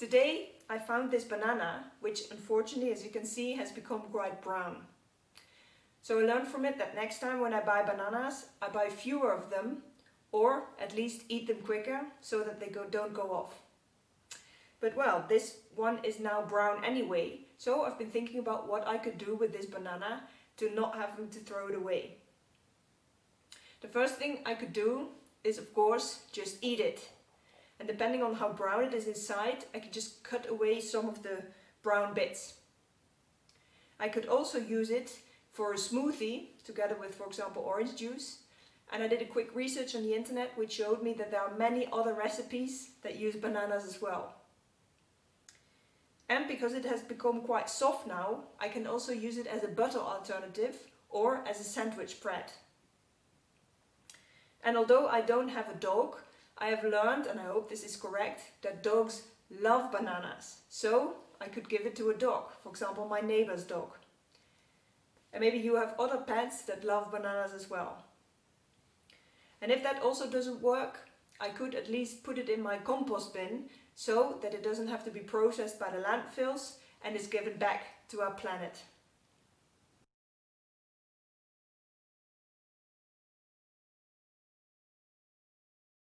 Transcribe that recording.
Today I found this banana, which unfortunately, as you can see, has become quite brown. So I learned from it that next time when I buy bananas, I buy fewer of them, or at least eat them quicker so that they don't go off. But well, this one is now brown anyway, so I've been thinking about what I could do with this banana to not having to throw it away. The first thing I could do is, of course, just eat it. And depending on how brown it is inside, I could just cut away some of the brown bits. I could also use it for a smoothie, together with, for example, orange juice. And I did a quick research on the internet which showed me that there are many other recipes that use bananas as well. And because it has become quite soft now, I can also use it as a butter alternative or as a sandwich bread. And although I don't have a dog, I have learned, and I hope this is correct, that dogs love bananas. So I could give it to a dog, for example my neighbor's dog. And maybe you have other pets that love bananas as well. And if that also doesn't work, I could at least put it in my compost bin so that it doesn't have to be processed by the landfills and is given back to our planet.